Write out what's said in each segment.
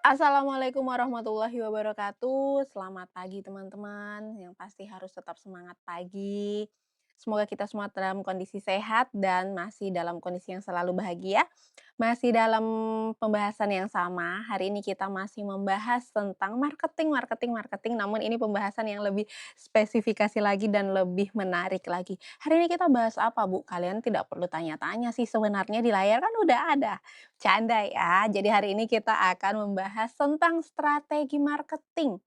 Assalamualaikum warahmatullahi wabarakatuh. Selamat pagi teman-teman, yang pasti harus tetap semangat pagi. Semoga kita semua dalam kondisi sehat dan masih dalam kondisi yang selalu bahagia. Masih dalam pembahasan yang sama, hari ini kita masih membahas tentang marketing, namun ini pembahasan yang lebih spesifikasi lagi dan lebih menarik lagi. Hari ini kita bahas apa, Bu? Kalian tidak perlu tanya-tanya sih, sebenarnya di layar kan udah ada. Canda ya. Jadi hari ini kita akan membahas tentang strategi marketing.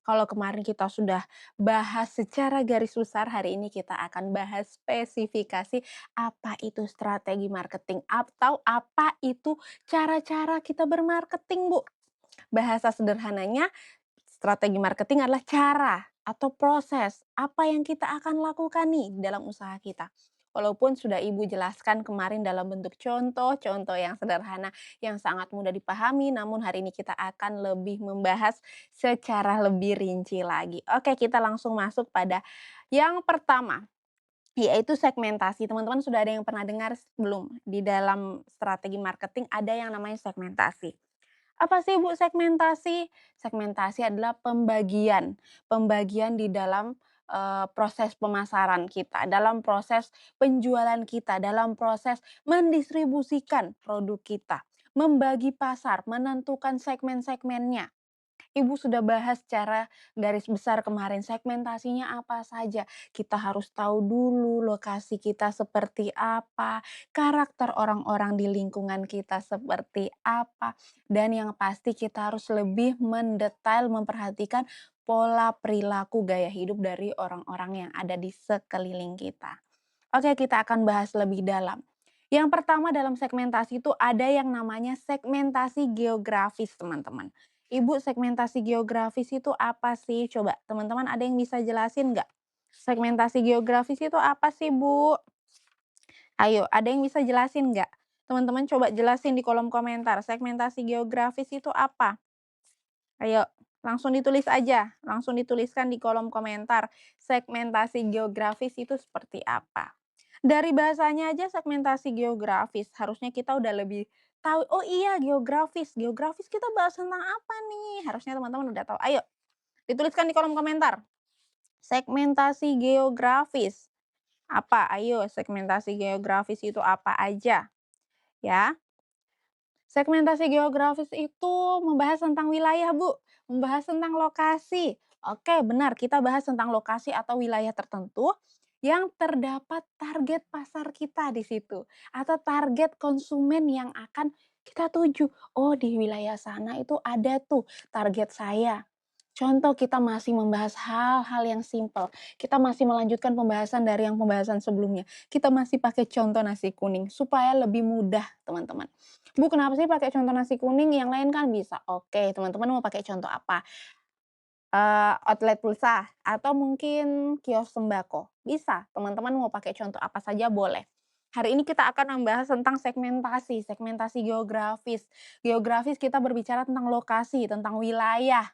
Kalau kemarin kita sudah bahas secara garis besar, hari ini kita akan bahas spesifikasi apa itu strategi marketing atau apa itu cara-cara kita bermarketing, Bu. Bahasa sederhananya, strategi marketing adalah cara atau proses apa yang kita akan lakukan nih dalam usaha kita. Walaupun sudah Ibu jelaskan kemarin dalam bentuk contoh-contoh yang sederhana, yang sangat mudah dipahami, namun hari ini kita akan lebih membahas secara lebih rinci lagi. Oke, kita langsung masuk pada yang pertama, yaitu segmentasi. Teman-teman sudah ada yang pernah dengar belum? Di dalam strategi marketing ada yang namanya segmentasi. Apa sih Bu segmentasi? Segmentasi adalah pembagian di dalam, proses pemasaran kita, dalam proses penjualan kita, dalam proses mendistribusikan produk kita, membagi pasar, menentukan segmen-segmennya. Ibu sudah bahas secara garis besar kemarin, segmentasinya apa saja. Kita harus tahu dulu lokasi kita seperti apa, karakter orang-orang di lingkungan kita seperti apa, dan yang pasti kita harus lebih mendetail memperhatikan pola perilaku gaya hidup dari orang-orang yang ada di sekeliling kita. Oke, kita akan bahas lebih dalam. Yang pertama dalam segmentasi itu ada yang namanya segmentasi geografis, teman-teman. Ibu, segmentasi geografis itu apa sih? Coba teman-teman ada yang bisa jelasin nggak? Segmentasi geografis itu apa sih, Bu? Ayo, ada yang bisa jelasin nggak? Teman-teman coba jelasin di kolom komentar, segmentasi geografis itu apa? Ayo, langsung ditulis aja, langsung dituliskan di kolom komentar, segmentasi geografis itu seperti apa. Dari bahasanya aja segmentasi geografis, harusnya kita udah lebih tahu, oh iya geografis, geografis kita bahas tentang apa nih? Harusnya teman-teman udah tahu. Ayo, dituliskan di kolom komentar, segmentasi geografis. Apa? Ayo, segmentasi geografis itu apa aja? Ya. Segmentasi geografis itu membahas tentang wilayah, Bu, membahas tentang lokasi. Oke, benar, kita bahas tentang lokasi atau wilayah tertentu yang terdapat target pasar kita di situ, atau target konsumen yang akan kita tuju. Oh, di wilayah sana itu ada tuh target saya. Contoh, kita masih membahas hal-hal yang simpel. Kita masih melanjutkan pembahasan dari yang pembahasan sebelumnya. Kita masih pakai contoh nasi kuning supaya lebih mudah, teman-teman. Bu, kenapa sih pakai contoh nasi kuning? Yang lain kan bisa. Oke, teman-teman mau pakai contoh apa? Outlet pulsa atau mungkin kios sembako? Bisa, teman-teman mau pakai contoh apa saja boleh. Hari ini kita akan membahas tentang segmentasi, segmentasi geografis. Geografis kita berbicara tentang lokasi, tentang wilayah.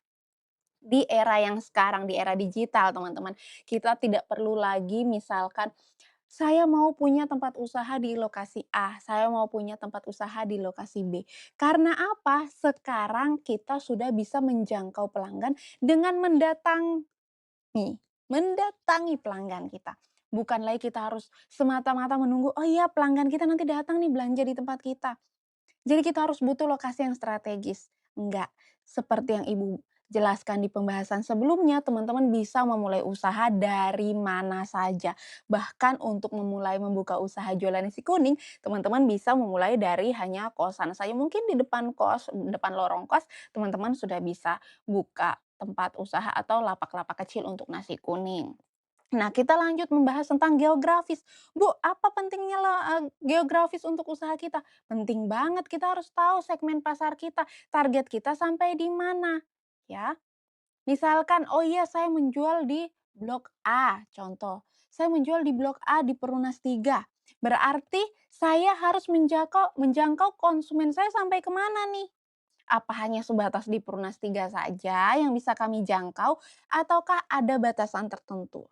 Di era yang sekarang, di era digital, teman-teman, kita tidak perlu lagi misalkan, saya mau punya tempat usaha di lokasi A, saya mau punya tempat usaha di lokasi B. Karena apa? Sekarang kita sudah bisa menjangkau pelanggan dengan mendatangi pelanggan kita. Bukan lagi kita harus semata-mata menunggu, "Oh iya pelanggan kita nanti datang nih belanja di tempat kita." Jadi kita harus butuh lokasi yang strategis. Enggak, seperti yang Ibu jelaskan di pembahasan sebelumnya, teman-teman bisa memulai usaha dari mana saja. Bahkan untuk memulai membuka usaha jualan nasi kuning, teman-teman bisa memulai dari hanya kosan saja. Mungkin di depan kos, depan lorong kos, teman-teman sudah bisa buka tempat usaha atau lapak-lapak kecil untuk nasi kuning. Nah, kita lanjut membahas tentang geografis. Bu, apa pentingnya geografis untuk usaha kita? Penting banget, kita harus tahu segmen pasar kita, target kita sampai di mana, ya. Misalkan, oh iya saya menjual di blok A, contoh. Saya menjual di blok A di Perumnas 3. Berarti saya harus menjangkau konsumen saya sampai kemana nih? Apa hanya sebatas di Perumnas 3 saja yang bisa kami jangkau ataukah ada batasan tertentu?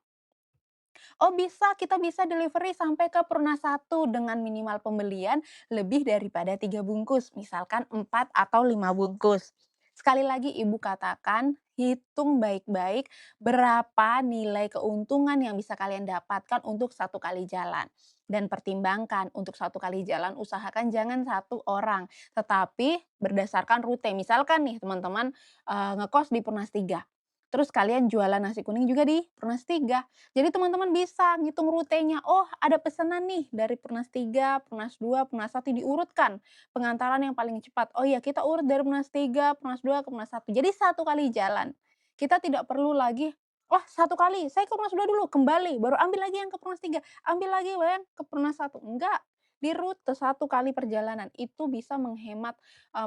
Oh bisa, kita bisa delivery sampai ke Perumnas 1 dengan minimal pembelian lebih daripada 3 bungkus, misalkan 4 atau 5 bungkus. Sekali lagi Ibu katakan, hitung baik-baik berapa nilai keuntungan yang bisa kalian dapatkan untuk satu kali jalan. Dan pertimbangkan untuk satu kali jalan usahakan jangan satu orang, tetapi berdasarkan rute. Misalkan nih teman-teman ngekos di Pernas 3, terus kalian jualan nasi kuning juga di Pernas 3. Jadi teman-teman bisa ngitung rutenya, oh ada pesanan nih dari Pernas 3, Pernas 2, Pernas 1 diurutkan pengantaran yang paling cepat. Oh iya, kita urut dari Pernas 3, Pernas 2 ke Pernas 1. Jadi satu kali jalan. Kita tidak perlu lagi, "Wah, satu kali, saya ke Pernas 2 dulu, kembali, baru ambil lagi yang ke Pernas 3, ambil lagi yang ke Pernas 1." Enggak, di rute satu kali perjalanan. Itu bisa menghemat,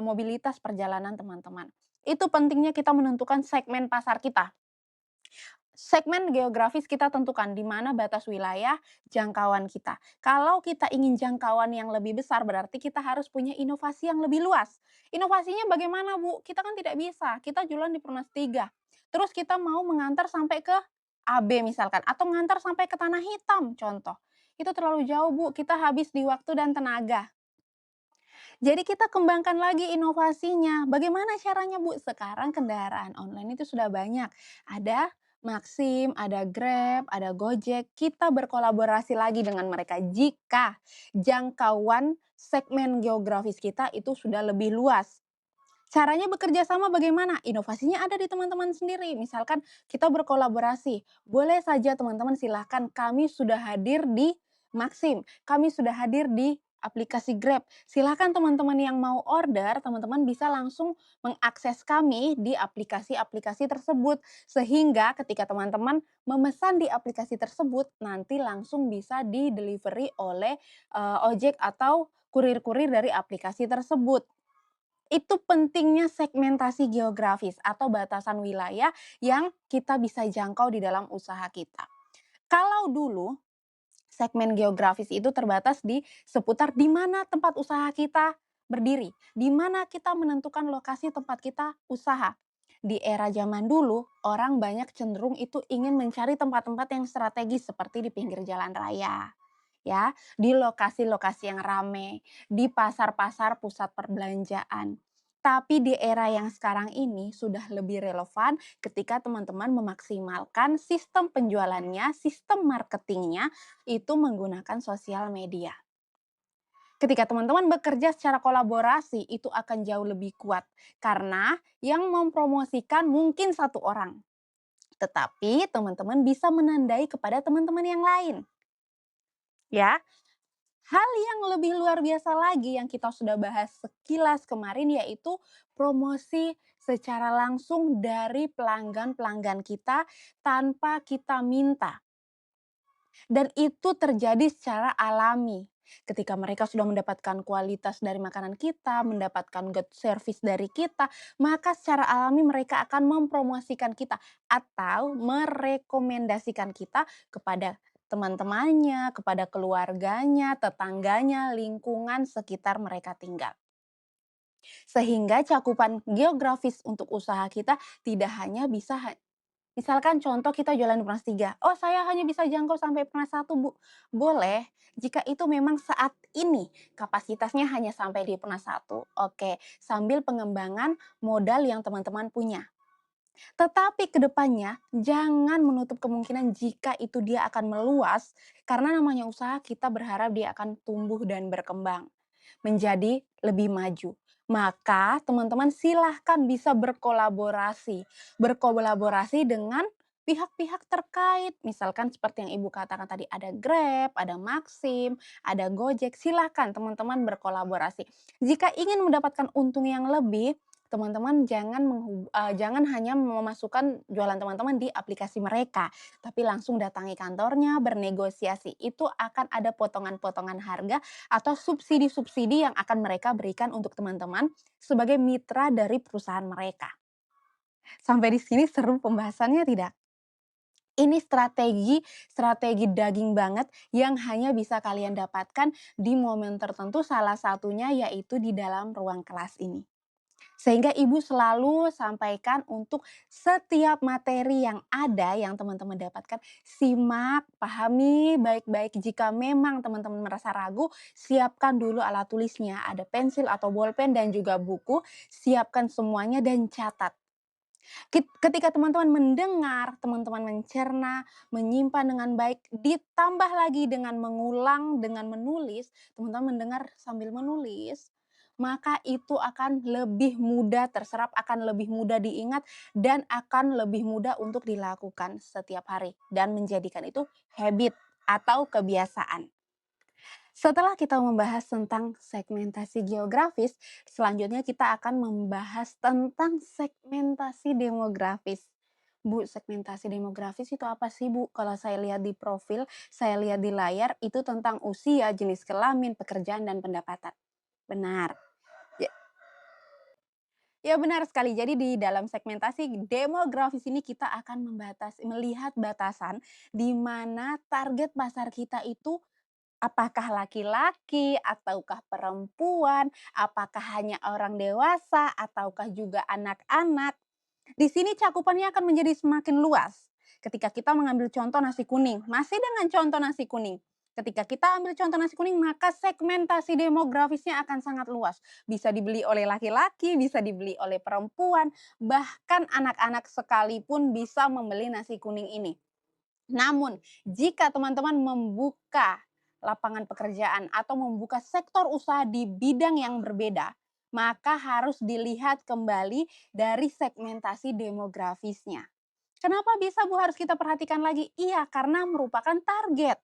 mobilitas perjalanan teman-teman. Itu pentingnya kita menentukan segmen pasar kita. Segmen geografis kita tentukan di mana batas wilayah jangkauan kita. Kalau kita ingin jangkauan yang lebih besar, berarti kita harus punya inovasi yang lebih luas. Inovasinya bagaimana, Bu? Kita kan tidak bisa, kita jualan di Pernas 3. Terus kita mau mengantar sampai ke AB misalkan, atau mengantar sampai ke Tanah Hitam, contoh. Itu terlalu jauh, Bu, kita habis di waktu dan tenaga. Jadi kita kembangkan lagi inovasinya. Bagaimana caranya, Bu? Sekarang kendaraan online itu sudah banyak. Ada Maxim, ada Grab, ada Gojek. Kita berkolaborasi lagi dengan mereka jika jangkauan segmen geografis kita itu sudah lebih luas. Caranya bekerja sama bagaimana? Inovasinya ada di teman-teman sendiri. Misalkan kita berkolaborasi, boleh saja teman-teman silahkan kami sudah hadir di Maxim, kami sudah hadir di aplikasi Grab. Silahkan teman-teman yang mau order, teman-teman bisa langsung mengakses kami di aplikasi-aplikasi tersebut. Sehingga ketika teman-teman memesan di aplikasi tersebut, nanti langsung bisa di-delivery oleh ojek atau kurir-kurir dari aplikasi tersebut. Itu pentingnya segmentasi geografis atau batasan wilayah yang kita bisa jangkau di dalam usaha kita. Kalau dulu segmen geografis itu terbatas di seputar di mana tempat usaha kita berdiri, di mana kita menentukan lokasi tempat kita usaha. Di era zaman dulu, orang banyak cenderung itu ingin mencari tempat-tempat yang strategis seperti di pinggir jalan raya, ya, di lokasi-lokasi yang ramai, di pasar-pasar pusat perbelanjaan. Tapi di era yang sekarang ini sudah lebih relevan ketika teman-teman memaksimalkan sistem penjualannya, sistem marketingnya itu menggunakan sosial media. Ketika teman-teman bekerja secara kolaborasi itu akan jauh lebih kuat karena yang mempromosikan mungkin satu orang, tetapi teman-teman bisa menandai kepada teman-teman yang lain, ya. Hal yang lebih luar biasa lagi yang kita sudah bahas sekilas kemarin yaitu promosi secara langsung dari pelanggan-pelanggan kita tanpa kita minta. Dan itu terjadi secara alami. Ketika mereka sudah mendapatkan kualitas dari makanan kita, mendapatkan good service dari kita, maka secara alami mereka akan mempromosikan kita atau merekomendasikan kita kepada teman-temannya, kepada keluarganya, tetangganya, lingkungan sekitar mereka tinggal. Sehingga cakupan geografis untuk usaha kita tidak hanya bisa misalkan contoh kita jualan di Pernas 3, "Oh saya hanya bisa jangkau sampai Pernas 1 Bu." Boleh, jika itu memang saat ini kapasitasnya hanya sampai di Pernas 1, oke, sambil pengembangan modal yang teman-teman punya. Tetapi ke depannya jangan menutup kemungkinan jika itu dia akan meluas, karena namanya usaha kita berharap dia akan tumbuh dan berkembang menjadi lebih maju. Maka teman-teman silahkan bisa berkolaborasi. Berkolaborasi dengan pihak-pihak terkait. Misalkan seperti yang Ibu katakan tadi ada Grab, ada Maxim, ada Gojek. Silahkan teman-teman berkolaborasi. Jika ingin mendapatkan untung yang lebih, teman-teman jangan hanya memasukkan jualan teman-teman di aplikasi mereka, tapi langsung datangi kantornya, bernegosiasi. Itu akan ada potongan-potongan harga atau subsidi-subsidi yang akan mereka berikan untuk teman-teman sebagai mitra dari perusahaan mereka. Sampai di sini seru pembahasannya tidak? Ini strategi strategi daging banget yang hanya bisa kalian dapatkan di momen tertentu, salah satunya yaitu di dalam ruang kelas ini. Sehingga ibu selalu sampaikan untuk setiap materi yang ada yang teman-teman dapatkan, simak, pahami baik-baik. Jika memang teman-teman merasa ragu, siapkan dulu alat tulisnya, ada pensil atau bolpen dan juga buku, siapkan semuanya dan catat. Ketika teman-teman mendengar, teman-teman mencerna, menyimpan dengan baik, ditambah lagi dengan mengulang, dengan menulis, teman-teman mendengar sambil menulis, maka itu akan lebih mudah terserap, akan lebih mudah diingat, dan akan lebih mudah untuk dilakukan setiap hari, dan menjadikan itu habit atau kebiasaan. Setelah kita membahas tentang segmentasi geografis, selanjutnya kita akan membahas tentang segmentasi demografis. Bu, segmentasi demografis itu apa sih, Bu? Kalau saya lihat di profil, saya lihat di layar, itu tentang usia, jenis kelamin, pekerjaan, dan pendapatan. Benar. Ya, ya benar sekali. Jadi di dalam segmentasi demografis ini kita akan melihat batasan di mana target pasar kita itu apakah laki-laki ataukah perempuan, apakah hanya orang dewasa ataukah juga anak-anak. Di sini cakupannya akan menjadi semakin luas. Ketika kita mengambil contoh nasi kuning, masih dengan contoh nasi kuning. Ketika kita ambil contoh nasi kuning, maka segmentasi demografisnya akan sangat luas. Bisa dibeli oleh laki-laki, bisa dibeli oleh perempuan, bahkan anak-anak sekalipun bisa membeli nasi kuning ini. Namun, jika teman-teman membuka lapangan pekerjaan atau membuka sektor usaha di bidang yang berbeda, maka harus dilihat kembali dari segmentasi demografisnya. Kenapa bisa, Bu, harus kita perhatikan lagi? Iya, karena merupakan target.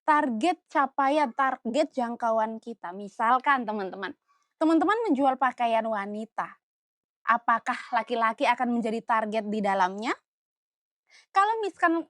Target capaian, target jangkauan kita. Misalkan teman-teman, teman-teman menjual pakaian wanita. Apakah laki-laki akan menjadi target di dalamnya? Kalau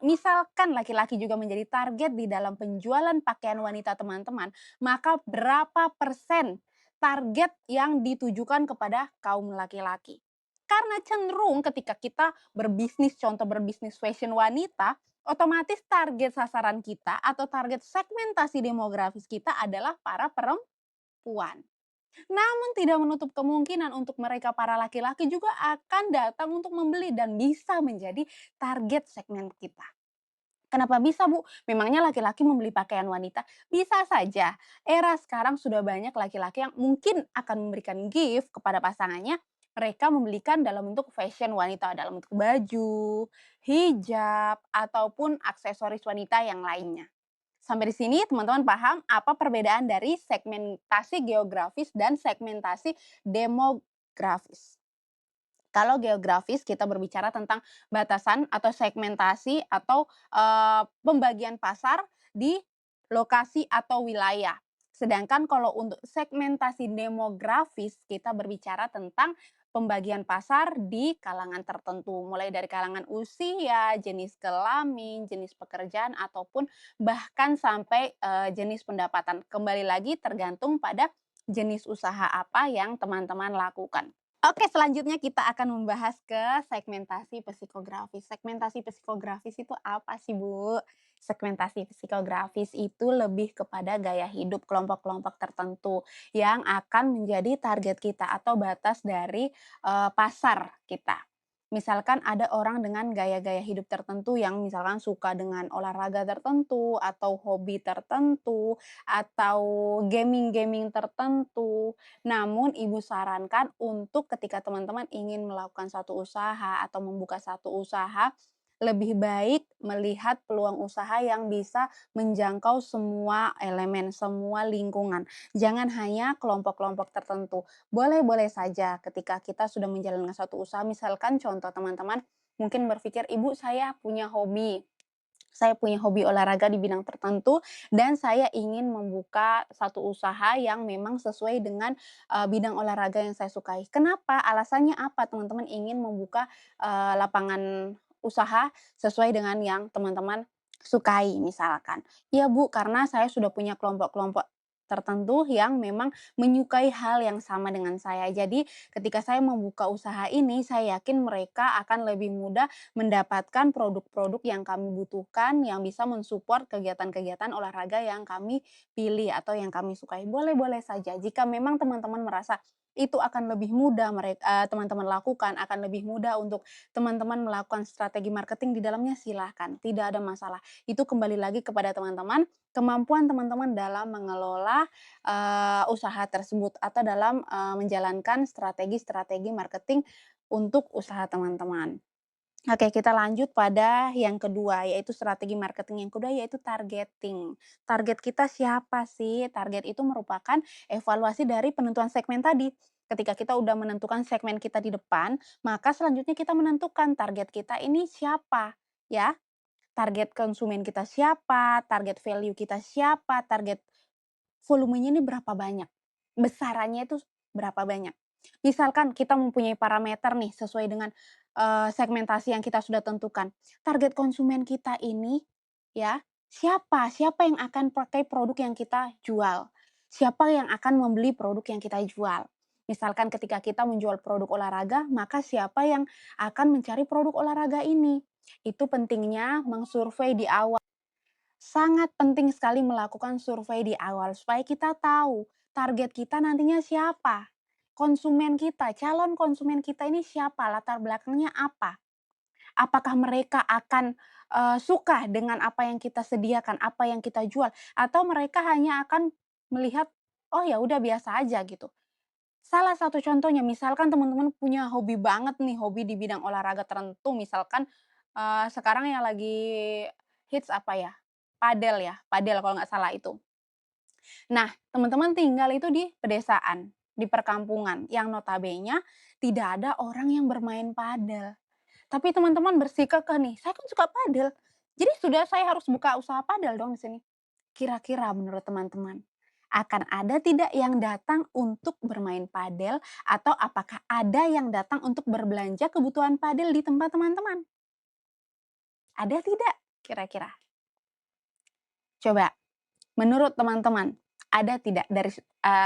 misalkan laki-laki juga menjadi target di dalam penjualan pakaian wanita teman-teman, maka berapa persen target yang ditujukan kepada kaum laki-laki? Karena cenderung ketika kita berbisnis, contoh berbisnis fashion wanita, otomatis target sasaran kita atau target segmentasi demografis kita adalah para perempuan. Namun tidak menutup kemungkinan untuk mereka para laki-laki juga akan datang untuk membeli dan bisa menjadi target segmen kita. Kenapa bisa, Bu? Memangnya laki-laki membeli pakaian wanita? Bisa saja. Era sekarang sudah banyak laki-laki yang mungkin akan memberikan gift kepada pasangannya. Mereka membelikan dalam bentuk fashion wanita, dalam bentuk baju, hijab, ataupun aksesoris wanita yang lainnya. Sampai di sini teman-teman paham apa perbedaan dari segmentasi geografis dan segmentasi demografis. Kalau geografis kita berbicara tentang batasan atau segmentasi atau, pembagian pasar di lokasi atau wilayah. Sedangkan kalau untuk segmentasi demografis kita berbicara tentang pembagian pasar di kalangan tertentu, mulai dari kalangan usia, jenis kelamin, jenis pekerjaan, ataupun bahkan sampai, jenis pendapatan. Kembali lagi tergantung pada jenis usaha apa yang teman-teman lakukan. Oke, selanjutnya kita akan membahas ke segmentasi psikografis. Segmentasi psikografis itu apa sih, Bu? Segmentasi psikografis itu lebih kepada gaya hidup kelompok-kelompok tertentu yang akan menjadi target kita atau batas dari, pasar kita. Misalkan ada orang dengan gaya-gaya hidup tertentu yang misalkan suka dengan olahraga tertentu, atau hobi tertentu, atau gaming-gaming tertentu. Namun ibu sarankan untuk ketika teman-teman ingin melakukan satu usaha atau membuka satu usaha, lebih baik melihat peluang usaha yang bisa menjangkau semua elemen, semua lingkungan. Jangan hanya kelompok-kelompok tertentu. Boleh-boleh saja ketika kita sudah menjalankan satu usaha, misalkan contoh teman-teman mungkin berpikir, "Ibu, saya punya hobi olahraga di bidang tertentu dan saya ingin membuka satu usaha yang memang sesuai dengan, bidang olahraga yang saya sukai. Kenapa? Alasannya apa teman-teman ingin membuka, lapangan usaha sesuai dengan yang teman-teman sukai misalkan. "Iya Bu, karena saya sudah punya kelompok-kelompok tertentu yang memang menyukai hal yang sama dengan saya. Jadi ketika saya membuka usaha ini, saya yakin mereka akan lebih mudah mendapatkan produk-produk yang kami butuhkan, yang bisa mensupport kegiatan-kegiatan olahraga yang kami pilih atau yang kami sukai. Boleh-boleh saja jika memang teman-teman merasa, itu akan lebih mudah teman-teman lakukan, akan lebih mudah untuk teman-teman melakukan strategi marketing di dalamnya, silahkan, tidak ada masalah. Itu kembali lagi kepada teman-teman, kemampuan teman-teman dalam mengelola, usaha tersebut atau dalam, menjalankan strategi-strategi marketing untuk usaha teman-teman. Oke, kita lanjut pada yang kedua, yaitu strategi marketing yang kedua, yaitu targeting. Target kita siapa sih? Target itu merupakan evaluasi dari penentuan segmen tadi. Ketika kita udah menentukan segmen kita di depan, maka selanjutnya kita menentukan target kita ini siapa, ya. Target konsumen kita siapa, target value kita siapa, target volumenya ini berapa banyak, besarannya itu berapa banyak. Misalkan kita mempunyai parameter nih sesuai dengan, segmentasi yang kita sudah tentukan. Target konsumen kita ini ya, siapa siapa yang akan pakai produk yang kita jual, siapa yang akan membeli produk yang kita jual. Misalkan ketika kita menjual produk olahraga, maka siapa yang akan mencari produk olahraga ini. Itu pentingnya mengsurvei di awal. Sangat penting sekali melakukan survei di awal supaya kita tahu target kita nantinya siapa. Konsumen kita, calon konsumen kita ini siapa, latar belakangnya apa. Apakah mereka akan, suka dengan apa yang kita sediakan, apa yang kita jual, atau mereka hanya akan melihat, "Oh ya udah biasa aja," gitu. Salah satu contohnya misalkan teman-teman punya hobi banget nih, hobi di bidang olahraga tertentu misalkan, sekarang yang lagi hits apa ya, padel ya, padel kalau nggak salah itu. Nah, teman-teman tinggal itu di pedesaan, di perkampungan yang notabene tidak ada orang yang bermain padel. Tapi teman-teman bersikukuh nih, "Saya kan suka padel, jadi sudah saya harus buka usaha padel dong di sini." Kira-kira menurut teman-teman, akan ada tidak yang datang untuk bermain padel atau apakah ada yang datang untuk berbelanja kebutuhan padel di tempat teman-teman? Ada tidak kira-kira? Coba, menurut teman-teman, ada tidak dari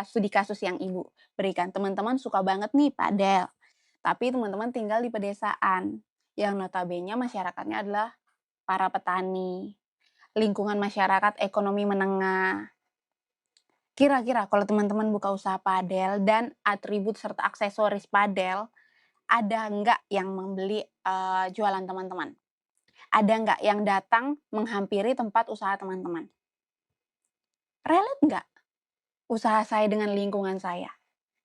studi kasus yang Ibu berikan, teman-teman suka banget nih padel, tapi teman-teman tinggal di pedesaan, yang notabene masyarakatnya adalah para petani, lingkungan masyarakat ekonomi menengah. Kira-kira kalau teman-teman buka usaha padel dan atribut serta aksesoris padel, ada nggak yang membeli, jualan teman-teman? Ada nggak yang datang menghampiri tempat usaha teman-teman? Relate nggak usaha saya dengan lingkungan saya?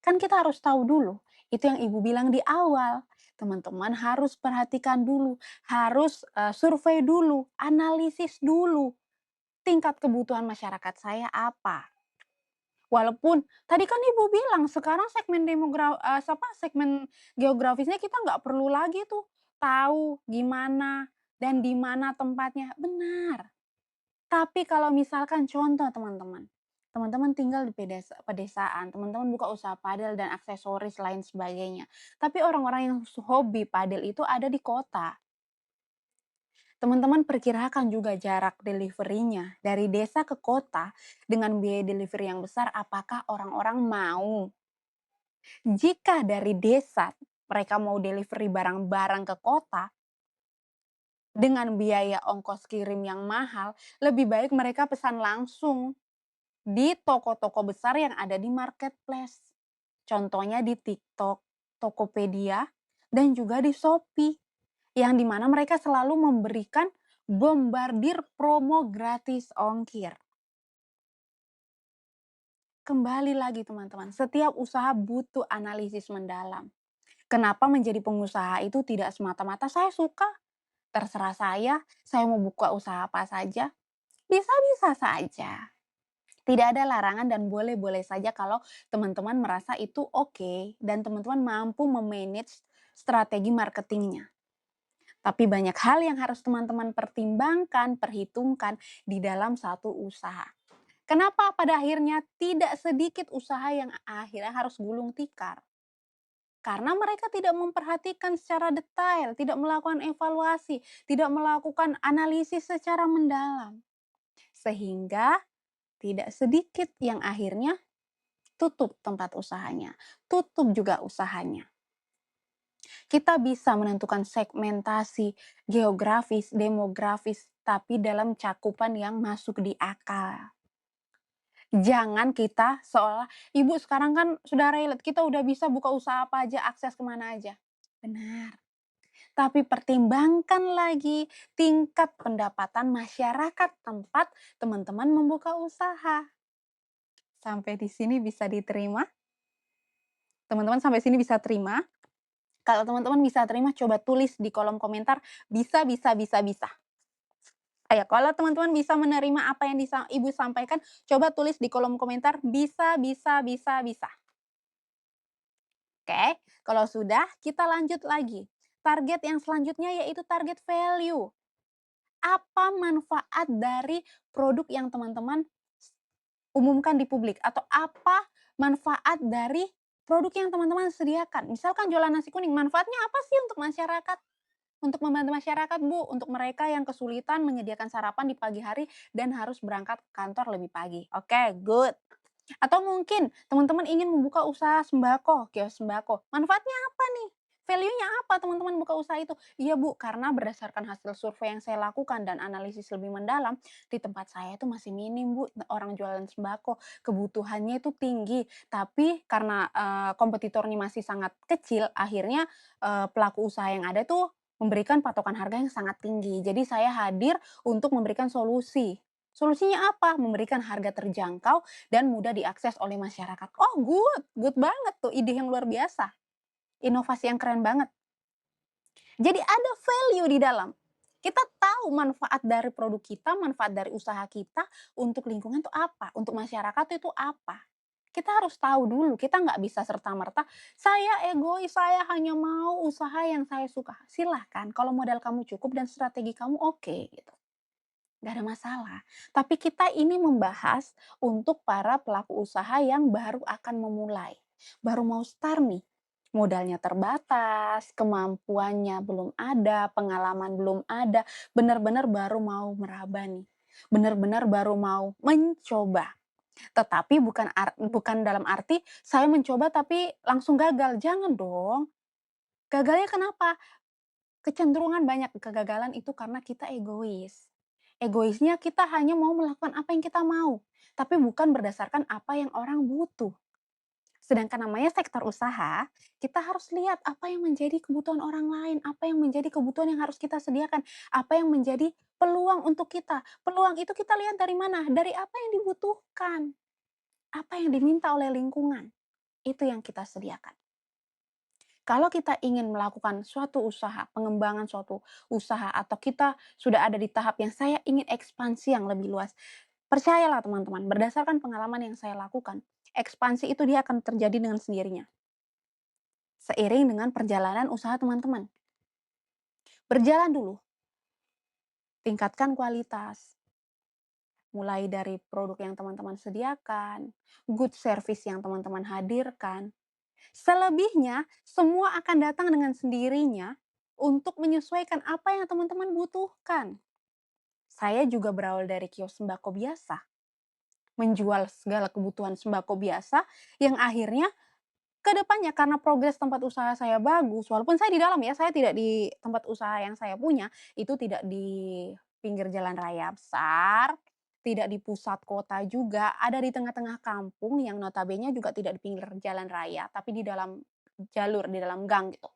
Kan kita harus tahu dulu, itu yang Ibu bilang di awal, teman-teman harus perhatikan dulu, harus, survei dulu, analisis dulu, tingkat kebutuhan masyarakat saya apa. Walaupun tadi kan Ibu bilang sekarang segmen geografisnya kita nggak perlu lagi tuh tahu gimana dan di mana tempatnya, benar. Tapi kalau misalkan contoh teman-teman, teman-teman tinggal di pedesaan, teman-teman buka usaha padel dan aksesoris lain sebagainya. Tapi orang-orang yang hobi padel itu ada di kota. Teman-teman perkirakan juga jarak deliverynya dari desa ke kota dengan biaya delivery yang besar, apakah orang-orang mau? Jika dari desa mereka mau delivery barang-barang ke kota dengan biaya ongkos kirim yang mahal, lebih baik mereka pesan langsung di toko-toko besar yang ada di marketplace. Contohnya di TikTok, Tokopedia, dan juga di Shopee. Yang dimana mereka selalu memberikan bombardir promo gratis ongkir. Kembali lagi teman-teman, setiap usaha butuh analisis mendalam. Kenapa menjadi pengusaha itu tidak semata-mata saya suka, terserah saya mau buka usaha apa saja, bisa-bisa saja. Tidak ada larangan dan boleh-boleh saja kalau teman-teman merasa itu oke dan teman-teman mampu memanage strategi marketingnya. Tapi banyak hal yang harus teman-teman pertimbangkan, perhitungkan di dalam satu usaha. Kenapa pada akhirnya tidak sedikit usaha yang akhirnya harus gulung tikar? Karena mereka tidak memperhatikan secara detail, tidak melakukan evaluasi, tidak melakukan analisis secara mendalam. Sehingga tidak sedikit yang akhirnya tutup tempat usahanya, tutup juga usahanya. Kita bisa menentukan segmentasi geografis, demografis, tapi dalam cakupan yang masuk di akal. Jangan kita seolah, "Ibu sekarang kan sudah relate, kita udah bisa buka usaha apa aja, akses kemana aja." Benar, tapi pertimbangkan lagi tingkat pendapatan masyarakat tempat teman-teman membuka usaha. Sampai di sini bisa diterima? Teman-teman sampai sini bisa terima? Kalau teman-teman bisa terima, coba tulis di kolom komentar, "Bisa bisa bisa bisa." Ayo, kalau teman-teman bisa menerima apa yang Ibu sampaikan, coba tulis di kolom komentar, "Bisa bisa bisa bisa." Oke, kalau sudah, kita lanjut lagi. Target yang selanjutnya yaitu target value. Apa manfaat dari produk yang teman-teman umumkan di publik? Atau apa manfaat dari produk yang teman-teman sediakan? Misalkan jualan nasi kuning, manfaatnya apa sih untuk masyarakat? Untuk membantu masyarakat, Bu, untuk mereka yang kesulitan menyediakan sarapan di pagi hari dan harus berangkat ke kantor lebih pagi. Oke, good. Atau mungkin teman-teman ingin membuka usaha sembako, kios sembako. Manfaatnya apa nih? Value-nya apa teman-teman buka usaha itu? Iya Bu, karena berdasarkan hasil survei yang saya lakukan dan analisis lebih mendalam, di tempat saya itu masih minim Bu, orang jualan sembako. Kebutuhannya itu tinggi, tapi karena kompetitornya masih sangat kecil, akhirnya pelaku usaha yang ada tuh memberikan patokan harga yang sangat tinggi. Jadi saya hadir untuk memberikan solusi. Solusinya apa? Memberikan harga terjangkau dan mudah diakses oleh masyarakat. Oh good, good banget tuh, ide yang luar biasa, inovasi yang keren banget. Jadi ada value di dalam. Kita tahu manfaat dari produk kita, manfaat dari usaha kita untuk lingkungan itu apa, untuk masyarakat itu apa. Kita harus tahu dulu, kita nggak bisa serta-merta, "Saya egois, saya hanya mau usaha yang saya suka." Silahkan, kalau modal kamu cukup dan strategi kamu oke gitu. Nggak ada masalah. Tapi kita ini membahas untuk para pelaku usaha yang baru akan memulai, baru mau start nih. Modalnya terbatas, kemampuannya belum ada, pengalaman belum ada, benar-benar baru mau meraba nih. Benar-benar baru mau mencoba. Tetapi bukan dalam arti saya mencoba tapi langsung gagal, jangan dong. Gagalnya kenapa? Kecenderungan banyak kegagalan itu karena kita egois. Egoisnya kita hanya mau melakukan apa yang kita mau, tapi bukan berdasarkan apa yang orang butuh. Sedangkan namanya sektor usaha, kita harus lihat apa yang menjadi kebutuhan orang lain, apa yang menjadi kebutuhan yang harus kita sediakan, apa yang menjadi peluang untuk kita. Peluang itu kita lihat dari mana? Dari apa yang dibutuhkan, apa yang diminta oleh lingkungan. Itu yang kita sediakan. Kalau kita ingin melakukan suatu usaha, pengembangan suatu usaha, atau kita sudah ada di tahap yang saya ingin ekspansi yang lebih luas, percayalah teman-teman, berdasarkan pengalaman yang saya lakukan, ekspansi itu dia akan terjadi dengan sendirinya, seiring dengan perjalanan usaha teman-teman. Berjalan dulu, tingkatkan kualitas, mulai dari produk yang teman-teman sediakan, good service yang teman-teman hadirkan. Selebihnya, semua akan datang dengan sendirinya untuk menyesuaikan apa yang teman-teman butuhkan. Saya juga berawal dari kios sembako biasa, menjual segala kebutuhan sembako biasa yang akhirnya ke depannya karena progres tempat usaha saya bagus, walaupun saya di dalam ya, saya tidak di tempat usaha yang saya punya, itu tidak di pinggir jalan raya besar, tidak di pusat kota juga, ada di tengah-tengah kampung yang notabene juga tidak di pinggir jalan raya, tapi di dalam jalur, di dalam gang gitu.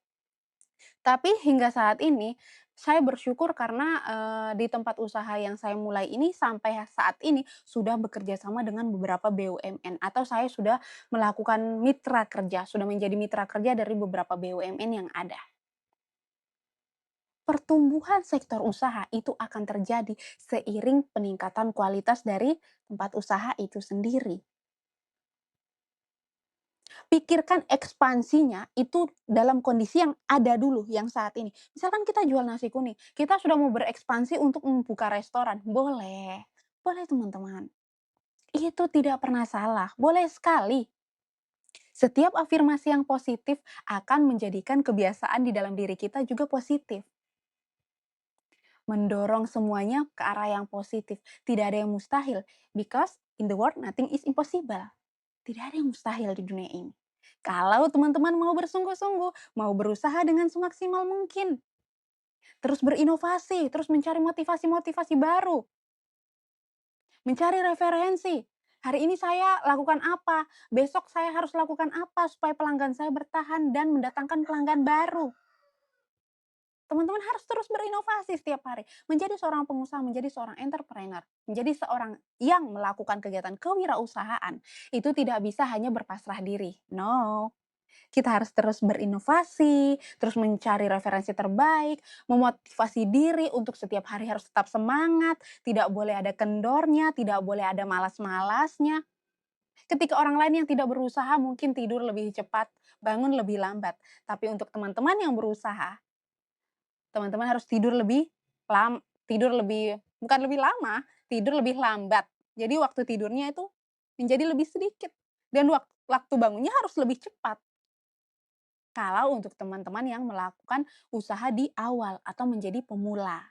Tapi hingga saat ini, saya bersyukur karena, di tempat usaha yang saya mulai ini sampai saat ini sudah bekerja sama dengan beberapa BUMN atau saya sudah melakukan mitra kerja, sudah menjadi mitra kerja dari beberapa BUMN yang ada. Pertumbuhan sektor usaha itu akan terjadi seiring peningkatan kualitas dari tempat usaha itu sendiri. Pikirkan ekspansinya itu dalam kondisi yang ada dulu, yang saat ini. Misalkan kita jual nasi kuning, kita sudah mau berekspansi untuk membuka restoran, boleh. Boleh teman-teman. Itu tidak pernah salah, boleh sekali. Setiap afirmasi yang positif akan menjadikan kebiasaan di dalam diri kita juga positif. Mendorong semuanya ke arah yang positif. Tidak ada yang mustahil. Because in the world nothing is impossible. Tidak ada yang mustahil di dunia ini. Kalau teman-teman mau bersungguh-sungguh, mau berusaha dengan semaksimal mungkin, terus berinovasi, terus mencari motivasi-motivasi baru, mencari referensi. Hari ini saya lakukan apa, besok saya harus lakukan apa supaya pelanggan saya bertahan dan mendatangkan pelanggan baru. Teman-teman harus terus berinovasi setiap hari. Menjadi seorang pengusaha, menjadi seorang entrepreneur, menjadi seorang yang melakukan kegiatan kewirausahaan, itu tidak bisa hanya berpasrah diri. No, kita harus terus berinovasi, terus mencari referensi terbaik, memotivasi diri untuk setiap hari harus tetap semangat, tidak boleh ada kendornya, tidak boleh ada malas-malasnya. Ketika orang lain yang tidak berusaha mungkin tidur lebih cepat, bangun lebih lambat. Tapi untuk teman-teman yang berusaha, teman-teman harus tidur lebih bukan lebih lama, tidur lebih lambat. Jadi waktu tidurnya itu menjadi lebih sedikit dan waktu bangunnya harus lebih cepat. Kalau untuk teman-teman yang melakukan usaha di awal atau menjadi pemula.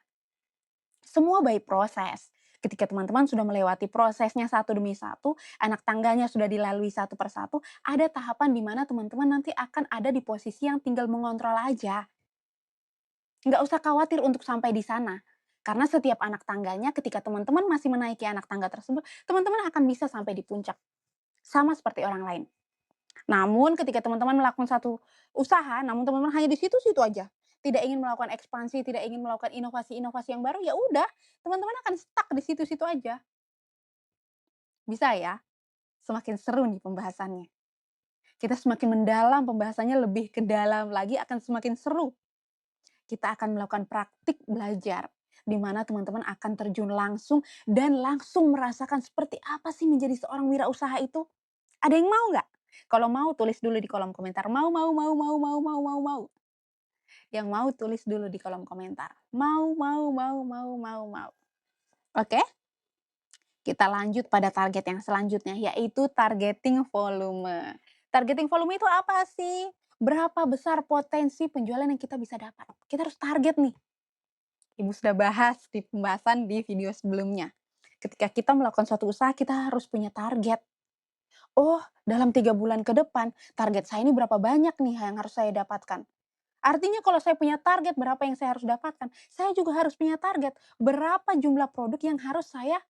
Semua by proses. Ketika teman-teman sudah melewati prosesnya satu demi satu, anak tangganya sudah dilalui satu persatu, ada tahapan di mana teman-teman nanti akan ada di posisi yang tinggal mengontrol aja. Nggak usah khawatir untuk sampai di sana. Karena setiap anak tangganya ketika teman-teman masih menaiki anak tangga tersebut, teman-teman akan bisa sampai di puncak. Sama seperti orang lain. Namun ketika teman-teman melakukan satu usaha, namun teman-teman hanya di situ-situ aja, tidak ingin melakukan ekspansi, tidak ingin melakukan inovasi-inovasi yang baru, ya udah, teman-teman akan stuck di situ-situ aja. Bisa ya? Semakin seru nih pembahasannya. Kita semakin mendalam pembahasannya lebih ke dalam lagi akan semakin seru. Kita akan melakukan praktik belajar, di mana teman-teman akan terjun langsung dan langsung merasakan seperti apa sih menjadi seorang wirausaha itu. Ada yang mau nggak? Kalau mau tulis dulu di kolom komentar. Mau, mau, mau, mau, mau, mau, mau, mau. Yang mau tulis dulu di kolom komentar. Mau, mau, mau, mau, mau, mau. Oke? Kita lanjut pada target yang selanjutnya, yaitu targeting volume. Targeting volume itu apa sih? Berapa besar potensi penjualan yang kita bisa dapat? Kita harus target nih. Ibu sudah bahas di pembahasan di video sebelumnya. Ketika kita melakukan suatu usaha, kita harus punya target. Oh, dalam 3 bulan ke depan, target saya ini berapa banyak nih yang harus saya dapatkan. Artinya kalau saya punya target berapa yang saya harus dapatkan, saya juga harus punya target berapa jumlah produk yang harus saya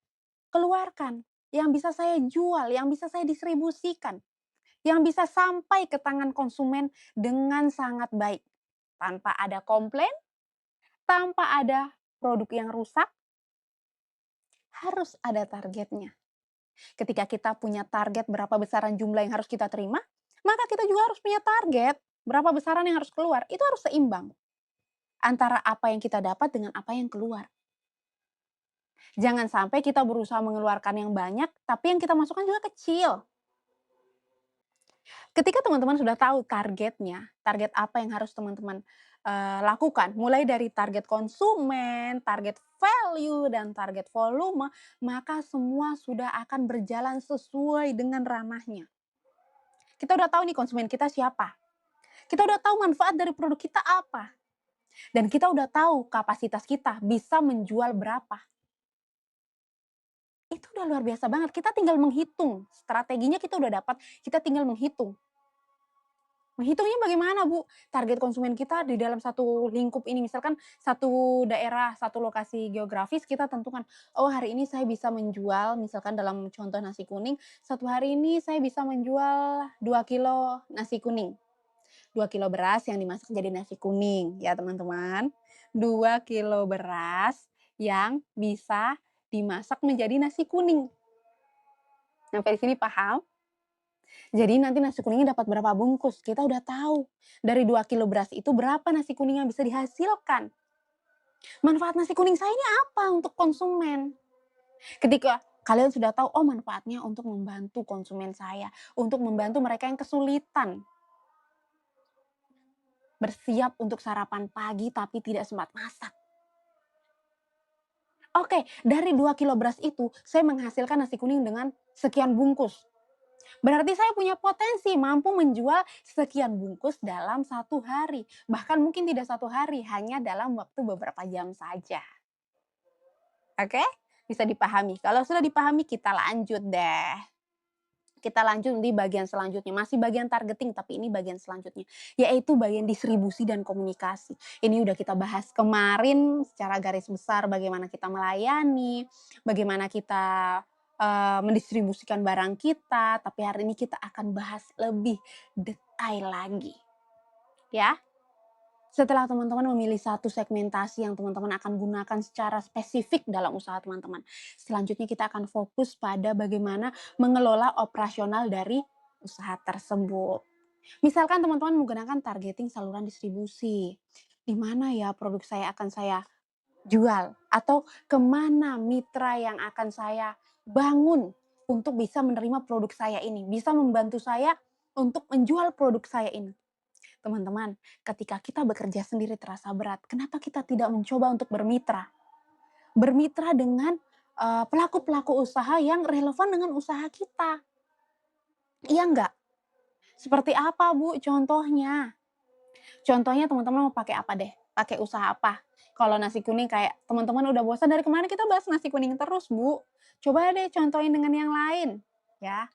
keluarkan, yang bisa saya jual, yang bisa saya distribusikan, yang bisa sampai ke tangan konsumen dengan sangat baik. Tanpa ada komplain, tanpa ada produk yang rusak, harus ada targetnya. Ketika kita punya target berapa besaran jumlah yang harus kita terima, maka kita juga harus punya target berapa besaran yang harus keluar. Itu harus seimbang antara apa yang kita dapat dengan apa yang keluar. Jangan sampai kita berusaha mengeluarkan yang banyak, tapi yang kita masukkan juga kecil. Ketika teman-teman sudah tahu targetnya, target apa yang harus teman-teman lakukan, mulai dari target konsumen, target value, dan target volume, maka semua sudah akan berjalan sesuai dengan ranahnya. Kita udah tahu nih konsumen kita siapa, kita udah tahu manfaat dari produk kita apa, dan kita udah tahu kapasitas kita bisa menjual berapa. Itu udah luar biasa banget, kita tinggal menghitung, strateginya kita udah dapat, kita tinggal menghitung. Menghitungnya bagaimana, Bu? Target konsumen kita di dalam satu lingkup ini, misalkan satu daerah, satu lokasi geografis kita tentukan, "Oh, hari ini saya bisa menjual," misalkan dalam contoh nasi kuning, "satu hari ini saya bisa menjual 2 kilo nasi kuning." 2 kilo beras yang dimasak jadi nasi kuning ya, teman-teman. 2 kilo beras yang bisa dimasak menjadi nasi kuning. Sampai di sini paham? Jadi nanti nasi kuningnya dapat berapa bungkus, kita udah tahu. Dari 2 kilo beras itu berapa nasi kuning yang bisa dihasilkan. Manfaat nasi kuning saya ini apa untuk konsumen? Ketika kalian sudah tahu, oh manfaatnya untuk membantu konsumen saya, untuk membantu mereka yang kesulitan. Bersiap untuk sarapan pagi tapi tidak sempat masak. Oke, dari 2 kilo beras itu, saya menghasilkan nasi kuning dengan sekian bungkus. Berarti saya punya potensi mampu menjual sekian bungkus dalam satu hari. Bahkan mungkin tidak satu hari, hanya dalam waktu beberapa jam saja. Oke? Bisa dipahami. Kalau sudah dipahami, kita lanjut deh. Kita lanjut di bagian selanjutnya. Masih bagian targeting, tapi ini bagian selanjutnya. Yaitu bagian distribusi dan komunikasi. Ini udah kita bahas kemarin secara garis besar bagaimana kita melayani, bagaimana kita mendistribusikan barang kita, tapi hari ini kita akan bahas lebih detail lagi, ya. Setelah teman-teman memilih satu segmentasi yang teman-teman akan gunakan secara spesifik dalam usaha teman-teman, selanjutnya kita akan fokus pada bagaimana mengelola operasional dari usaha tersebut. Misalkan teman-teman menggunakan targeting saluran distribusi, di mana ya produk saya akan saya jual, atau kemana mitra yang akan saya bangun untuk bisa menerima produk saya ini, bisa membantu saya untuk menjual produk saya ini. Teman-teman, ketika kita bekerja sendiri terasa berat, kenapa kita tidak mencoba untuk bermitra? Bermitra dengan pelaku-pelaku usaha yang relevan dengan usaha kita. Iya enggak? Seperti apa, Bu, contohnya? Contohnya teman-teman mau pakai apa deh? Pakai usaha apa? Kalau nasi kuning kayak teman-teman udah bosan dari kemarin kita bahas nasi kuning terus, Bu. Coba deh contohin dengan yang lain, ya.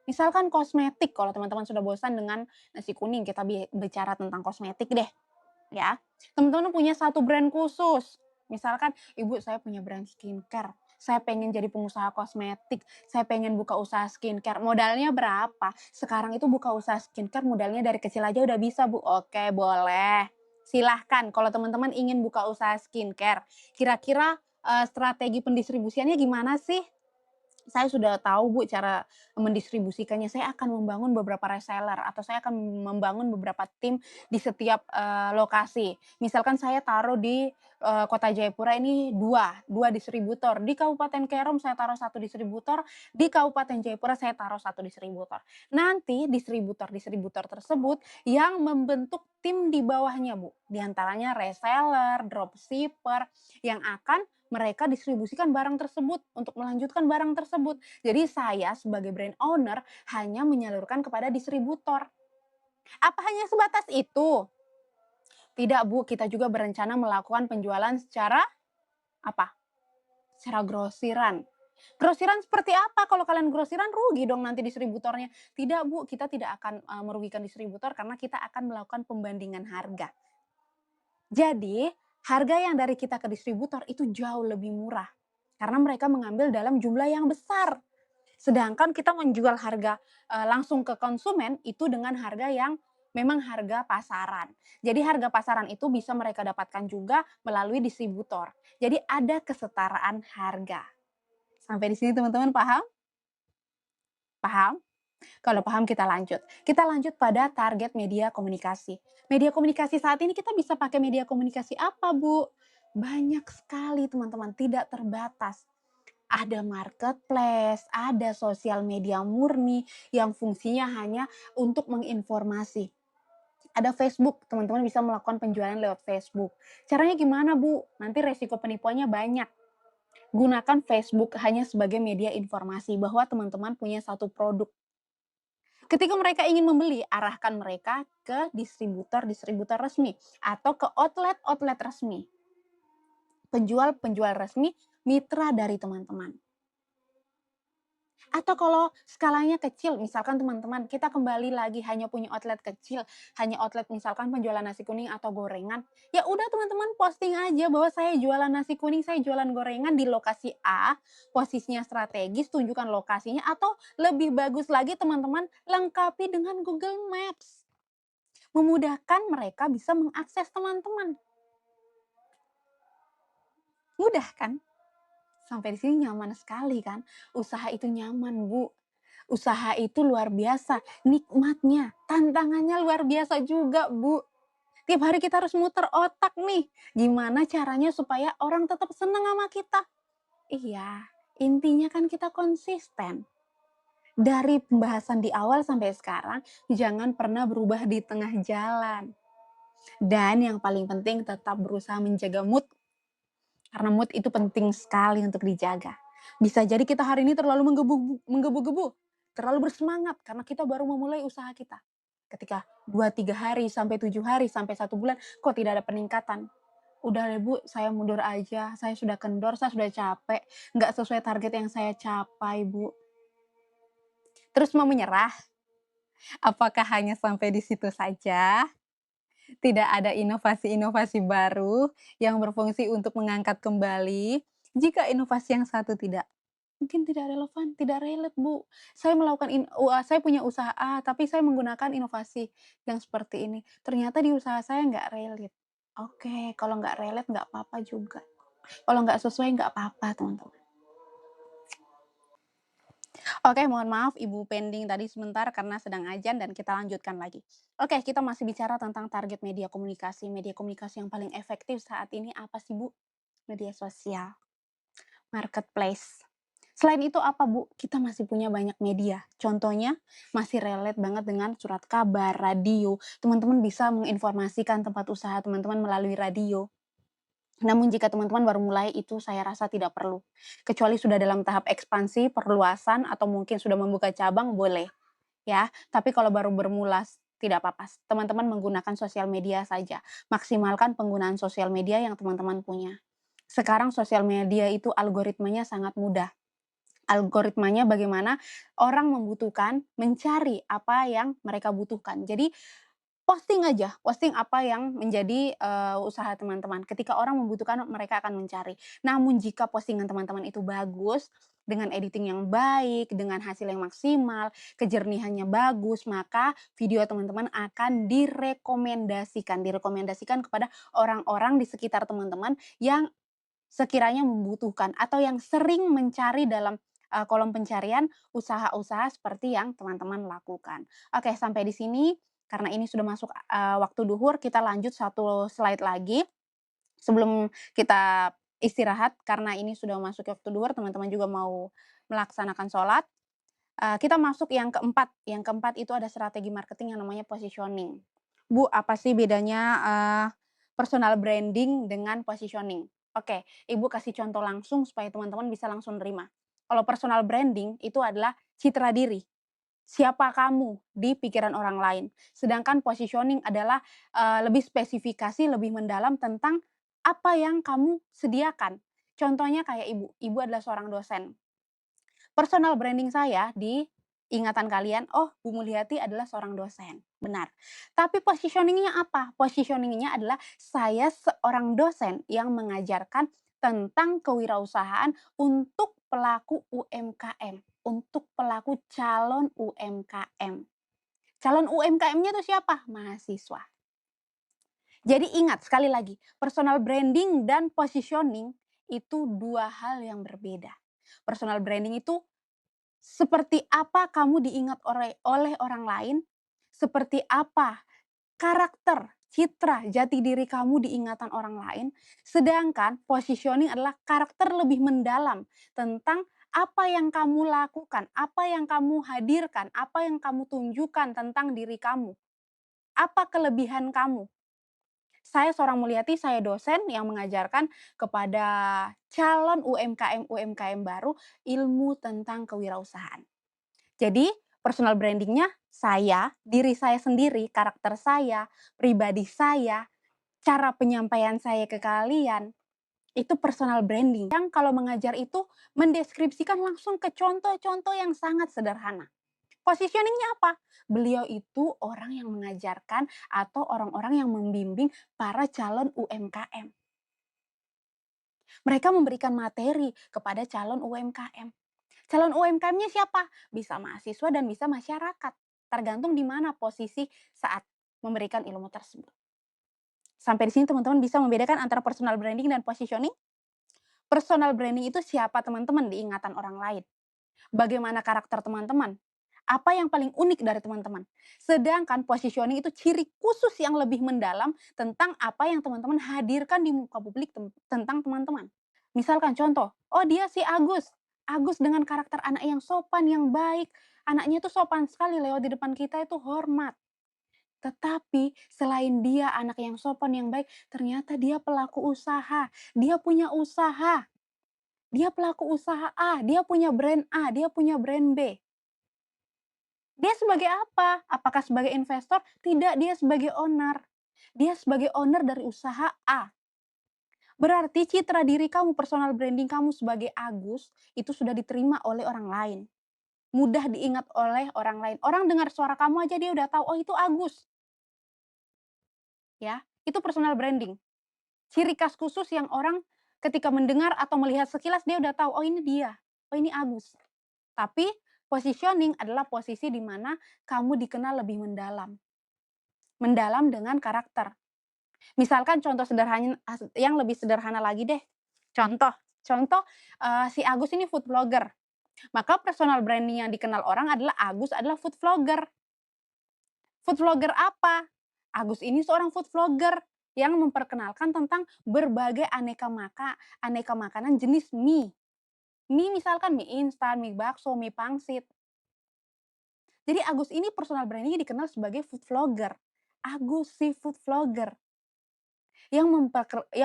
Misalkan kosmetik, kalau teman-teman sudah bosan dengan nasi kuning, kita bicara tentang kosmetik deh. Ya, teman-teman punya satu brand khusus. Misalkan, "Ibu, saya punya brand skincare. Saya pengen jadi pengusaha kosmetik. Saya pengen buka usaha skincare. Modalnya berapa?" Sekarang itu buka usaha skincare modalnya dari kecil aja udah bisa, Bu. Oke, boleh. Silahkan kalau teman-teman ingin buka usaha skincare. Kira-kira, strategi pendistribusiannya gimana sih? Saya sudah tahu, Bu, cara mendistribusikannya. Saya akan membangun beberapa reseller atau saya akan membangun beberapa tim di setiap, lokasi. Misalkan saya taruh di, kota Jayapura ini dua distributor, di Kabupaten Kerom saya taruh satu distributor, di Kabupaten Jayapura saya taruh satu distributor. Nanti distributor-distributor tersebut yang membentuk tim di bawahnya, Bu. Di antaranya reseller, dropshipper, yang akan mereka distribusikan barang tersebut untuk melanjutkan barang tersebut. Jadi saya sebagai brand owner hanya menyalurkan kepada distributor. Apa hanya sebatas itu? Tidak, Bu, kita juga berencana melakukan penjualan secara apa? Secara grosiran. Grosiran seperti apa? Kalau kalian grosiran rugi dong nanti distributornya. Tidak, Bu, kita tidak akan merugikan distributor karena kita akan melakukan pembandingan harga. Jadi, harga yang dari kita ke distributor itu jauh lebih murah. Karena mereka mengambil dalam jumlah yang besar. Sedangkan kita menjual harga, langsung ke konsumen itu dengan harga yang memang harga pasaran. Jadi harga pasaran itu bisa mereka dapatkan juga melalui distributor. Jadi ada kesetaraan harga. Sampai di sini teman-teman paham? Paham? Kalau paham kita lanjut. Kita lanjut pada target media komunikasi. Media komunikasi saat ini kita bisa pakai media komunikasi apa, Bu? Banyak sekali teman-teman, tidak terbatas. Ada marketplace, ada sosial media murni yang fungsinya hanya untuk menginformasi. Ada Facebook, teman-teman bisa melakukan penjualan lewat Facebook. Caranya gimana, Bu? Nanti resiko penipuannya banyak. Gunakan Facebook hanya sebagai media informasi bahwa teman-teman punya satu produk. Ketika mereka ingin membeli, arahkan mereka ke distributor-distributor resmi atau ke outlet-outlet resmi. Penjual-penjual resmi, mitra dari teman-teman. Atau kalau skalanya kecil, misalkan teman-teman kita kembali lagi hanya punya outlet kecil, hanya outlet misalkan penjualan nasi kuning atau gorengan, ya udah teman-teman posting aja bahwa saya jualan nasi kuning, saya jualan gorengan di lokasi A, posisinya strategis, tunjukkan lokasinya, atau lebih bagus lagi teman-teman lengkapi dengan Google Maps. Memudahkan mereka bisa mengakses teman-teman. Mudah kan? Sampai di sini nyaman sekali kan? Usaha itu nyaman, Bu. Usaha itu luar biasa, nikmatnya, tantangannya luar biasa juga, Bu. Tiap hari kita harus muter otak nih, gimana caranya supaya orang tetap senang sama kita. Iya, intinya kan kita konsisten. Dari pembahasan di awal sampai sekarang, jangan pernah berubah di tengah jalan. Dan yang paling penting tetap berusaha menjaga mood, karena mood itu penting sekali untuk dijaga. Bisa jadi kita hari ini terlalu menggebu-gebu, terlalu bersemangat karena kita baru memulai usaha kita. Ketika 2-3 hari, sampai 7 hari, sampai 1 bulan, kok tidak ada peningkatan. Udah deh, Bu, saya mundur aja, saya sudah kendor, saya sudah capek, nggak sesuai target yang saya capai, Bu. Terus mau menyerah? Apakah hanya sampai di situ saja? Tidak ada inovasi-inovasi baru yang berfungsi untuk mengangkat kembali, jika inovasi yang satu tidak Mungkin tidak relevan, tidak relate, Bu. Saya punya usaha A, tapi saya menggunakan inovasi yang seperti ini. Ternyata di usaha saya nggak relate. Oke, kalau nggak relate nggak apa-apa juga. Kalau nggak sesuai nggak apa-apa, teman-teman. Oke, mohon maaf Ibu pending tadi sebentar karena sedang ajan dan kita lanjutkan lagi. Oke, kita masih bicara tentang target media komunikasi. Media komunikasi yang paling efektif saat ini apa sih, Bu? Media sosial, marketplace. Selain itu apa, Bu? Kita masih punya banyak media. Contohnya, masih relate banget dengan surat kabar, radio. Teman-teman bisa menginformasikan tempat usaha teman-teman melalui radio. Namun jika teman-teman baru mulai itu saya rasa tidak perlu. Kecuali sudah dalam tahap ekspansi, perluasan, atau mungkin sudah membuka cabang, boleh. Ya, tapi kalau baru bermula tidak apa-apa. Teman-teman menggunakan sosial media saja. Maksimalkan penggunaan sosial media yang teman-teman punya. Sekarang sosial media itu algoritmanya sangat mudah. Algoritmanya bagaimana orang membutuhkan, mencari apa yang mereka butuhkan. Jadi posting aja, posting apa yang menjadi, usaha teman-teman. Ketika orang membutuhkan, mereka akan mencari. Namun jika postingan teman-teman itu bagus, dengan editing yang baik, dengan hasil yang maksimal, kejernihannya bagus, maka video teman-teman akan direkomendasikan kepada orang-orang di sekitar teman-teman yang sekiranya membutuhkan atau yang sering mencari dalam, kolom pencarian usaha-usaha seperti yang teman-teman lakukan. Oke, sampai di sini karena ini sudah masuk, waktu duhur, kita lanjut satu slide lagi sebelum kita istirahat karena ini sudah masuk waktu duhur, teman-teman juga mau melaksanakan sholat. Kita masuk yang keempat itu ada strategi marketing yang namanya positioning. Bu, apa sih bedanya, personal branding dengan positioning? Oke, Ibu kasih contoh langsung supaya teman-teman bisa langsung nerima. Kalau personal branding itu adalah citra diri, siapa kamu di pikiran orang lain. Sedangkan positioning adalah, lebih spesifikasi, lebih mendalam tentang apa yang kamu sediakan. Contohnya kayak Ibu adalah seorang dosen. Personal branding saya di ingatan kalian, "Oh, Bu Mulyati adalah seorang dosen." Benar. Tapi positioning-nya apa? Positioning-nya adalah saya seorang dosen yang mengajarkan tentang kewirausahaan untuk pelaku UMKM, untuk pelaku calon UMKM. Calon UMKM-nya itu siapa? Mahasiswa. Jadi ingat sekali lagi, personal branding dan positioning itu 2 hal yang berbeda. Personal branding itu seperti apa kamu diingat oleh orang lain, seperti apa karakter, citra, jati diri kamu di ingatan orang lain, sedangkan positioning adalah karakter lebih mendalam tentang apa yang kamu lakukan, apa yang kamu hadirkan, apa yang kamu tunjukkan tentang diri kamu, apa kelebihan kamu. Saya seorang Mulyati, saya dosen yang mengajarkan kepada calon UMKM-UMKM baru ilmu tentang kewirausahaan. Jadi, personal branding-nya saya, diri saya sendiri, karakter saya, pribadi saya, cara penyampaian saya ke kalian, itu personal branding yang kalau mengajar itu mendeskripsikan langsung ke contoh-contoh yang sangat sederhana. Positioning-nya apa? Beliau itu orang yang mengajarkan atau orang-orang yang membimbing para calon UMKM. Mereka memberikan materi kepada calon UMKM. Calon UMKM-nya siapa? Bisa mahasiswa dan bisa masyarakat. Tergantung di mana posisi saat memberikan ilmu tersebut. Sampai di sini teman-teman bisa membedakan antara personal branding dan positioning? Personal branding itu siapa teman-teman di ingatan orang lain. Bagaimana karakter teman-teman. Apa yang paling unik dari teman-teman. Sedangkan positioning itu ciri khusus yang lebih mendalam tentang apa yang teman-teman hadirkan di muka publik tentang teman-teman. Misalkan contoh, oh dia si Agus. Agus dengan karakter anak yang sopan, yang baik. Anaknya tuh sopan sekali lewat di depan kita itu hormat. Tetapi selain dia anak yang sopan, yang baik, ternyata dia pelaku usaha. Dia punya usaha. Dia pelaku usaha A, dia punya brand A, dia punya brand B. Dia sebagai apa? Apakah sebagai investor? Tidak, dia sebagai owner. Dia sebagai owner dari usaha A. Berarti citra diri kamu, personal branding kamu sebagai Agus, itu sudah diterima oleh orang lain. Mudah diingat oleh orang lain. Orang dengar suara kamu aja dia udah tahu, oh itu Agus. Ya, itu personal branding. Ciri khas khusus yang orang ketika mendengar atau melihat sekilas dia udah tahu, oh ini dia. "Oh, ini Agus." Tapi positioning adalah posisi di mana kamu dikenal lebih mendalam, mendalam dengan karakter. Misalkan contoh sederhana yang lebih sederhana lagi deh, contoh contoh, si Agus ini food vlogger, maka personal branding yang dikenal orang adalah Agus adalah food vlogger. Food vlogger apa? Agus ini seorang food vlogger yang memperkenalkan tentang berbagai aneka makanan jenis mie. Mie misalkan mie instan, mie bakso, mie pangsit. Jadi Agus ini personal branding-nya dikenal sebagai food vlogger. Agus si food vlogger yang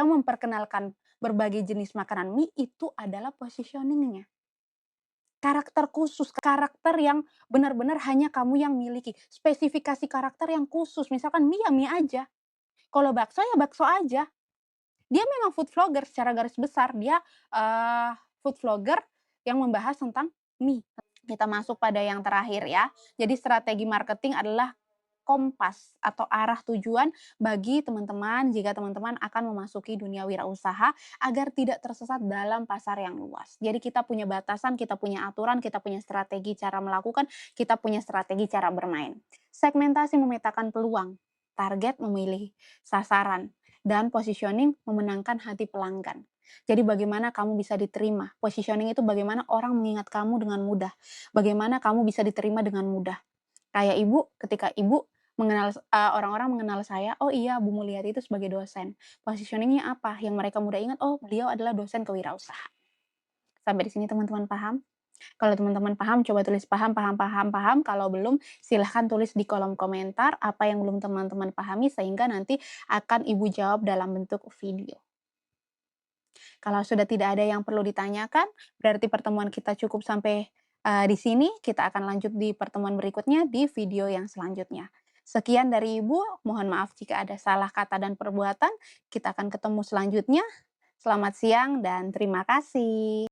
memperkenalkan berbagai jenis makanan mie itu adalah positioning-nya. Karakter khusus, karakter yang benar-benar hanya kamu yang miliki. Spesifikasi karakter yang khusus, misalkan mie ya mie aja. Kalau bakso ya bakso aja. Dia memang food vlogger secara garis besar, dia, food vlogger yang membahas tentang mie. Kita masuk pada yang terakhir ya. Jadi strategi marketing adalah kompas atau arah tujuan bagi teman-teman jika teman-teman akan memasuki dunia wirausaha agar tidak tersesat dalam pasar yang luas. Jadi kita punya batasan, kita punya aturan, kita punya strategi cara melakukan, kita punya strategi cara bermain. Segmentasi memetakan peluang, target memilih sasaran, dan positioning memenangkan hati pelanggan. Jadi bagaimana kamu bisa diterima? Positioning itu bagaimana orang mengingat kamu dengan mudah. Bagaimana kamu bisa diterima dengan mudah. Kayak ibu, ketika ibu orang-orang mengenal saya, "Oh iya, Bu Mulyati itu sebagai dosen." Positioning-nya apa? Yang mereka mudah ingat, "Oh, beliau adalah dosen kewirausahaan." Sampai di sini teman-teman paham? Kalau teman-teman paham, coba tulis paham paham paham paham, kalau belum, silahkan tulis di kolom komentar apa yang belum teman-teman pahami sehingga nanti akan Ibu jawab dalam bentuk video. Kalau sudah tidak ada yang perlu ditanyakan, berarti pertemuan kita cukup sampai di sini. Kita akan lanjut di pertemuan berikutnya di video yang selanjutnya. Sekian dari Ibu, mohon maaf jika ada salah kata dan perbuatan. Kita akan ketemu selanjutnya. Selamat siang dan terima kasih.